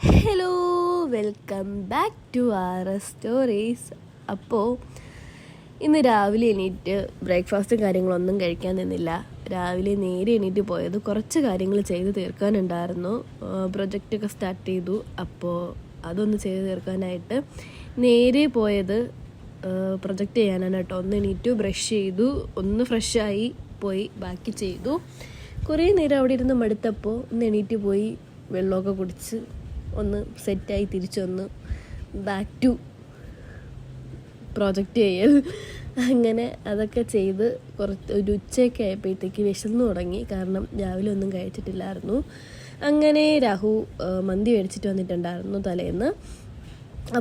Hello, welcome back to R stories. അപ്പോൾ ഇന്ന് രാവിലെ എണീറ്റ് ബ്രേക്ക്ഫാസ്റ്റും കാര്യങ്ങളൊന്നും കഴിക്കാൻ നിന്നില്ല. രാവിലെ നേരെ എണീറ്റ് പോയത് കുറച്ച് കാര്യങ്ങൾ ചെയ്ത് തീർക്കാനുണ്ടായിരുന്നു. പ്രൊജക്റ്റൊക്കെ സ്റ്റാർട്ട് ചെയ്തു. അപ്പോൾ അതൊന്ന് ചെയ്ത് തീർക്കാനായിട്ട് നേരെ പോയത് പ്രൊജക്റ്റ് ചെയ്യാനാണ് കേട്ടോ. ഒന്ന് എണീറ്റു, ബ്രഷ് ചെയ്തു, ഒന്ന് ഫ്രഷായി പോയി ബാക്കി ചെയ്തു. കുറേ നേരം അവിടെ ഇരുന്ന് മടുത്തപ്പോൾ ഒന്ന് എണീറ്റ് പോയി വെള്ളമൊക്കെ കുടിച്ച് ഒന്ന് സെറ്റായി തിരിച്ചൊന്ന് ബാക്ക് ടു പ്രോജക്റ്റ് ചെയ്യൽ. അങ്ങനെ അതൊക്കെ ചെയ്ത് ഒരു ഉച്ചയൊക്കെ ആയപ്പോഴത്തേക്ക് വിശന്നു തുടങ്ങി. കാരണം രാവിലെ ഒന്നും കഴിച്ചിട്ടില്ലായിരുന്നു. അങ്ങനെ രാഹു മന്തി മേടിച്ചിട്ട് വന്നിട്ടുണ്ടായിരുന്നു തലേന്ന്.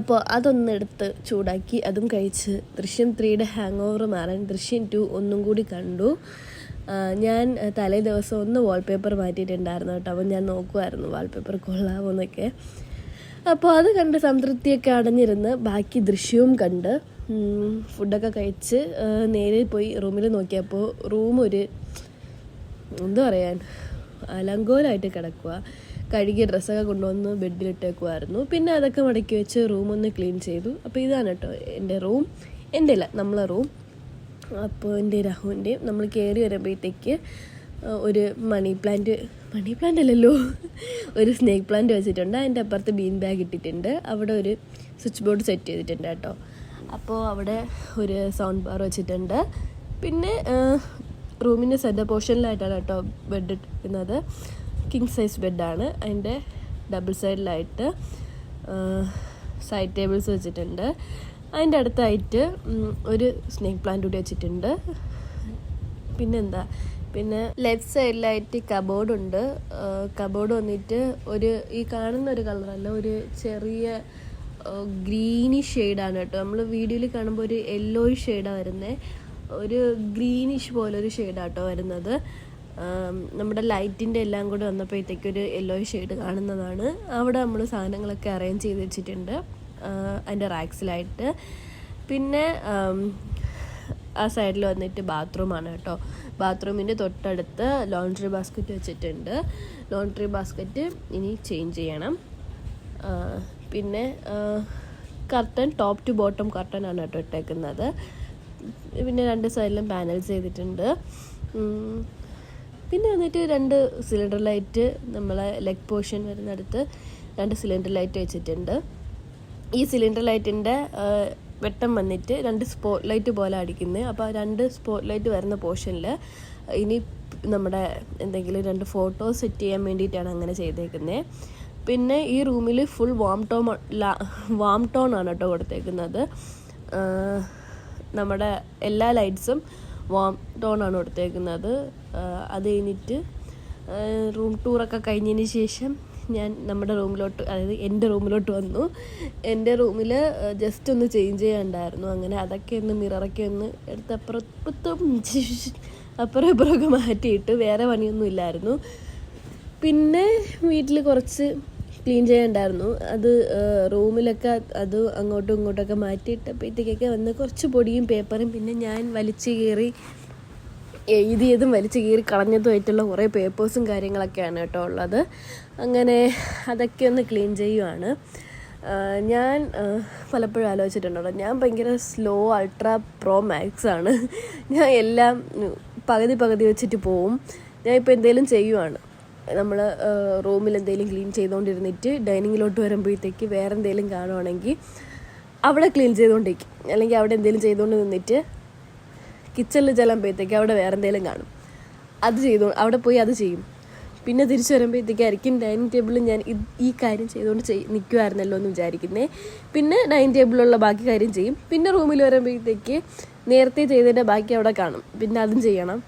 അപ്പോൾ അതൊന്നെടുത്ത് ചൂടാക്കി അതും കഴിച്ച് ദൃശ്യം 3യുടെ ഹാങ് ഓവർ മാറാൻ ദൃശ്യം 2 ഒന്നും കൂടി കണ്ടു. ഞാൻ തലേ ദിവസം ഒന്ന് വാൾപേപ്പർ മാറ്റിയിട്ടുണ്ടായിരുന്നു കേട്ടോ. അപ്പോൾ ഞാൻ നോക്കുമായിരുന്നു വാൾപേപ്പർ കൊള്ളാമോ എന്നൊക്കെ. അപ്പോൾ അത് കണ്ട് സംതൃപ്തിയൊക്കെ അടഞ്ഞിരുന്ന് ബാക്കി ദൃശ്യവും കണ്ട് ഫുഡൊക്കെ കഴിച്ച് നേരെ പോയി റൂമിൽ നോക്കിയപ്പോൾ റൂം ഒരു എന്താ പറയാൻ അലങ്കോലമായിട്ട് കിടക്കുക. കഴുകിയ ഡ്രസ്സൊക്കെ കൊണ്ടുവന്ന് ബെഡിലിട്ടേക്കുമായിരുന്നു. പിന്നെ അതൊക്കെ മടക്കി വെച്ച് റൂമൊന്ന് ക്ലീൻ ചെയ്തു. അപ്പോൾ ഇതാണ് കേട്ടോ എൻ്റെ റൂം. എൻ്റെ അല്ല, നമ്മളെ റൂം. അപ്പോൾ എൻ്റെ രാഹുവിൻ്റെ നമ്മൾ കയറി വരുമ്പോഴത്തേക്ക് ഒരു മണി പ്ലാന്റ് അല്ലല്ലോ, ഒരു സ്നേക്ക് പ്ലാന്റ് വെച്ചിട്ടുണ്ട്. അതിൻ്റെ അപ്പുറത്ത് ബീൻ ബാഗ് ഇട്ടിട്ടുണ്ട്. അവിടെ ഒരു സ്വിച്ച് ബോർഡ് സെറ്റ് ചെയ്തിട്ടുണ്ട് കേട്ടോ. അപ്പോൾ അവിടെ ഒരു സൗണ്ട് ബാർ വെച്ചിട്ടുണ്ട്. പിന്നെ റൂമിൻ്റെ സെൻറ്റർ പോർഷനിലായിട്ടാണ് കേട്ടോ ബെഡ് ഇട്ടിരിക്കുന്നത്. കിങ് സൈസ് ബെഡാണ്. അതിൻ്റെ ഡബിൾ സൈഡിലായിട്ട് സൈഡ് ടേബിൾസ് വെച്ചിട്ടുണ്ട്. അതിൻ്റെ അടുത്തായിട്ട് ഒരു സ്നേക്ക് പ്ലാന്റ് കൂടി വെച്ചിട്ടുണ്ട്. പിന്നെ ലെഫ്റ്റ് സൈഡിലായിട്ട് കബോർഡുണ്ട്. കബോർഡ് വന്നിട്ട് ഈ കാണുന്ന ഒരു കളറല്ല, ഒരു ചെറിയ ഗ്രീനിഷ് ഷെയ്ഡാണ് കേട്ടോ. നമ്മൾ വീഡിയോയിൽ കാണുമ്പോൾ ഒരു യെല്ലോയിഷ് ഷെയ്ഡാണ് വരുന്നത്. ഒരു ഗ്രീനിഷ് പോലൊരു ഷെയ്ഡാണ് കേട്ടോ വരുന്നത്. നമ്മുടെ ലൈറ്റിൻ്റെ എല്ലാം കൂടെ വന്നപ്പോഴത്തേക്ക് ഒരു യെല്ലോയിഷ് ഷെയ്ഡ് കാണുന്നതാണ്. അവിടെ നമ്മൾ സാധനങ്ങളൊക്കെ അറേഞ്ച് ചെയ്ത് വെച്ചിട്ടുണ്ട് അതിൻ്റെ റാക്സിലായിട്ട്. പിന്നെ ആ സൈഡിൽ വന്നിട്ട് ബാത്റൂമാണ് കേട്ടോ. ബാത്റൂമിൻ്റെ തൊട്ടടുത്ത് ലോണ്ട്രി ബാസ്ക്കറ്റ് വെച്ചിട്ടുണ്ട്. ലോണ്ട്രി ബാസ്ക്കറ്റ് ഇനി ചേഞ്ച് ചെയ്യണം. പിന്നെ കർട്ടൻ ടോപ്പ് ടു ബോട്ടം കർട്ടനാണ് കേട്ടോ ഇട്ടേക്കുന്നത്. പിന്നെ 2 സൈഡിലും പാനൽസ് ചെയ്തിട്ടുണ്ട്. പിന്നെ വന്നിട്ട് 2 സിലിണ്ടർ ലൈറ്റ്, നമ്മളെ ലെഗ് പോർഷൻ വരുന്നിടത്ത് 2 സിലിണ്ടർ ലൈറ്റ് വെച്ചിട്ടുണ്ട്. ഈ സിലിണ്ടർ ലൈറ്റിൻ്റെ വെട്ടം വന്നിട്ട് 2 സ്പോട്ട് ലൈറ്റ് പോലെ അടിക്കുന്നത്. അപ്പോൾ 2 സ്പോട്ട് ലൈറ്റ് വരുന്ന പോർഷനിൽ ഇനി നമ്മുടെ എന്തെങ്കിലും 2 ഫോട്ടോസ് സെറ്റ് ചെയ്യാൻ വേണ്ടിയിട്ടാണ് അങ്ങനെ ചെയ്തേക്കുന്നത്. പിന്നെ ഈ റൂമിൽ ഫുൾ വാം ടോൺ ആണ് കേട്ടോ കൊടുത്തേക്കുന്നത്. നമ്മുടെ എല്ലാ ലൈറ്റ്സും വാം ടോൺ ആണ് കൊടുത്തേക്കുന്നത്. അത് കഴിഞ്ഞിട്ട് റൂം ടൂറൊക്കെ കഴിഞ്ഞതിന് ശേഷം ഞാൻ നമ്മുടെ റൂമിലോട്ട്, അതായത് എൻ്റെ റൂമിലോട്ട് വന്നു. എൻ്റെ റൂമിൽ ജസ്റ്റ് ഒന്ന് ചേഞ്ച് ചെയ്യാനുണ്ടായിരുന്നു. അങ്ങനെ അതൊക്കെ ഒന്ന് മിററൊക്കെ ഒന്ന് എടുത്ത് അപ്പുറം ഇപ്പുറമൊക്കെ മാറ്റിയിട്ട് വേറെ പണിയൊന്നും ഇല്ലായിരുന്നു. പിന്നെ വീട്ടിൽ കുറച്ച് ക്ലീൻ ചെയ്യാനുണ്ടായിരുന്നു. അത് റൂമിലൊക്കെ അത് അങ്ങോട്ടും ഇങ്ങോട്ടൊക്കെ മാറ്റിയിട്ടപ്പോഴത്തേക്കൊക്കെ വന്ന് കുറച്ച് പൊടിയും പേപ്പറും പിന്നെ ഞാൻ വലിച്ചു കീറി എഴുതിയതും വലിച്ചു കീറി കളഞ്ഞതുമായിട്ടുള്ള കുറേ പേപ്പേഴ്സും കാര്യങ്ങളൊക്കെയാണ് കേട്ടോ ഉള്ളത്. അങ്ങനെ അതൊക്കെ ഒന്ന് ക്ലീൻ ചെയ്യുവാണ്. ഞാൻ പലപ്പോഴും ആലോചിച്ചിട്ടുണ്ടല്ലോ, ഞാൻ ഭയങ്കര സ്ലോ അൾട്രാ പ്രോ മാക്സ് ആണ്. ഞാൻ എല്ലാം പകുതി വെച്ചിട്ട് പോവും. ഞാൻ ഇപ്പോൾ എന്തെങ്കിലും ചെയ്യുവാണ്, നമ്മൾ റൂമിൽ എന്തെങ്കിലും ക്ലീൻ ചെയ്തുകൊണ്ടിരുന്നിട്ട് ഡൈനിങ്ങിലോട്ട് വരുമ്പോഴത്തേക്ക് വേറെ എന്തെങ്കിലും കാണുവാണെങ്കിൽ അവിടെ ക്ലീൻ ചെയ്തുകൊണ്ടിരിക്കും. അല്ലെങ്കിൽ അവിടെ എന്തെങ്കിലും ചെയ്തുകൊണ്ട് നിന്നിട്ട് കിച്ചണിൽ ചെല്ലുമ്പോഴത്തേക്ക് അവിടെ വേറെ എന്തെങ്കിലും കാണും, അവിടെ പോയി അത് ചെയ്യും. പിന്നെ തിരിച്ചു വരുമ്പോഴത്തേക്കായിരിക്കും ഡൈനിങ് ടേബിളിൽ ഞാൻ ഈ കാര്യം ചെയ്തുകൊണ്ട് നിൽക്കുമായിരുന്നല്ലോ എന്ന് വിചാരിക്കുന്നത്. പിന്നെ ഡൈനിങ് ടേബിളിലുള്ള ബാക്കി കാര്യം ചെയ്യും. പിന്നെ റൂമിൽ വരുമ്പോഴത്തേക്ക് നേരത്തെ ചെയ്തതിൻ്റെ ബാക്കി അവിടെ കാണും, പിന്നെ അതും ചെയ്യണം.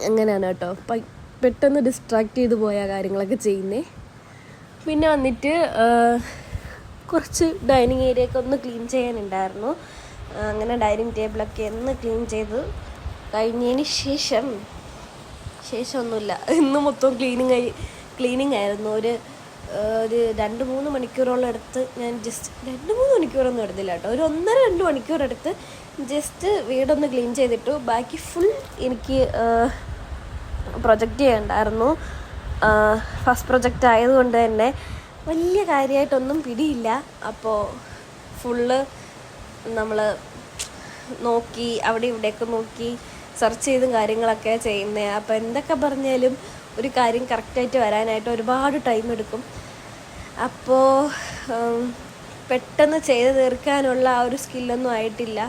അങ്ങനെയാണ് കേട്ടോ പെട്ടെന്ന് ഡിസ്ട്രാക്ട് ചെയ്ത് പോയ കാര്യങ്ങളൊക്കെ ചെയ്യുന്നേ. പിന്നെ വന്നിട്ട് കുറച്ച് ഡൈനിങ് ഏരിയ ഒക്കെ ഒന്ന് ക്ലീൻ ചെയ്യാനുണ്ടായിരുന്നു. അങ്ങനെ ഡൈനിങ് ടേബിളൊക്കെ ഒന്ന് ക്ലീൻ ചെയ്ത് കഴിഞ്ഞതിന് ശേഷമൊന്നുമില്ല, ഇന്ന് മൊത്തം ക്ലീനിങ് ആയിരുന്നു. ഒരു 2-3 മണിക്കൂറോളം എടുത്ത് ഞാൻ ജസ്റ്റ് 2-3 മണിക്കൂറൊന്നും എടുത്തില്ല കേട്ടോ, ഒരു 1.5-2 മണിക്കൂർ എടുത്ത് ജസ്റ്റ് വീടൊന്ന് ക്ലീൻ ചെയ്തിട്ടു. ബാക്കി ഫുൾ എനിക്ക് പ്രൊജക്റ്റ് ചെയ്യണ്ടായിരുന്നു. ഫസ്റ്റ് പ്രൊജക്റ്റ് ആയതുകൊണ്ട് തന്നെ വലിയ കാര്യമായിട്ടൊന്നും പിടിയില്ല. അപ്പോൾ ഫുള്ള് നമ്മൾ നോക്കി അവിടെ ഇവിടെയൊക്കെ നോക്കി സെർച്ച് ചെയ്തും കാര്യങ്ങളൊക്കെ ചെയ്യുന്നത്. അപ്പോൾ എന്തൊക്കെ പറഞ്ഞാലും ഒരു കാര്യം കറക്റ്റായിട്ട് വരാനായിട്ട് ഒരുപാട് ടൈം എടുക്കും. അപ്പോൾ പെട്ടെന്ന് ചെയ്ത് തീർക്കാനുള്ള ആ ഒരു സ്കില്ലൊന്നും ആയിട്ടില്ല.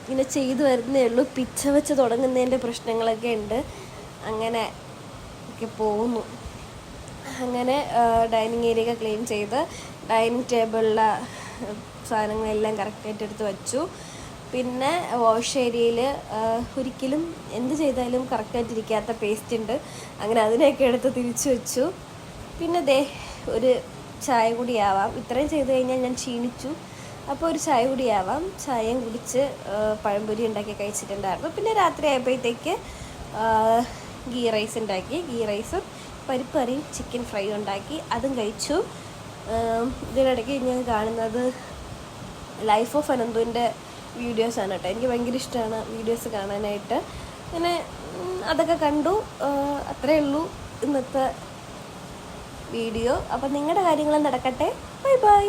ഇങ്ങനെ ചെയ്തു വരുന്നേ ഉള്ളൂ. പിച്ച വെച്ച് തുടങ്ങുന്നതിൻ്റെ പ്രശ്നങ്ങളൊക്കെ ഉണ്ട്. അങ്ങനെ ഒക്കെ പോകുന്നു. അങ്ങനെ ഡൈനിങ് ഏരിയ ഒക്കെ ക്ലീൻ ചെയ്ത് ഡൈനിങ് ടേബിളിലെ സാധനങ്ങളെല്ലാം കറക്റ്റായിട്ട് എടുത്ത് വെച്ചു. പിന്നെ വാഷ് ഏരിയയിൽ ഒരിക്കലും എന്ത് ചെയ്താലും കറക്റ്റായിട്ടിരിക്കാത്ത പേസ്റ്റ് ഉണ്ട്. അങ്ങനെ അതിനെയൊക്കെ എടുത്ത് തിരിച്ചു വെച്ചു. പിന്നെ ഒരു ചായ കൂടിയാവാം. ഇത്രയും ചെയ്ത് കഴിഞ്ഞാൽ ഞാൻ ക്ഷീണിച്ചു. അപ്പോൾ ഒരു ചായ കൂടിയാവാം. ചായയും കുടിച്ച് പഴംപൊരി ഉണ്ടാക്കി കഴിച്ചിട്ടുണ്ടായിരുന്നു. പിന്നെ രാത്രി ആയപ്പോഴത്തേക്ക് ഗീ റൈസ് ഉണ്ടാക്കി. ഗീ റൈസും പരിപ്പ് കറിയും ചിക്കൻ ഫ്രൈ ഉണ്ടാക്കി, അതും കഴിച്ചു. ഇതിനിടയ്ക്ക് ഞാൻ കാണുന്നത് ലൈഫ് ഓഫ് അനന്തുവിൻ്റെ വീഡിയോസാണ് കേട്ടോ. എനിക്ക് ഭയങ്കര ഇഷ്ടമാണ് വീഡിയോസ് കാണാനായിട്ട്. അങ്ങനെ അതൊക്കെ കണ്ടു. അത്രയേ ഉള്ളൂ ഇന്നത്തെ വീഡിയോ. അപ്പം നിങ്ങളുടെ കാര്യങ്ങൾ നടക്കട്ടെ. Bye bye.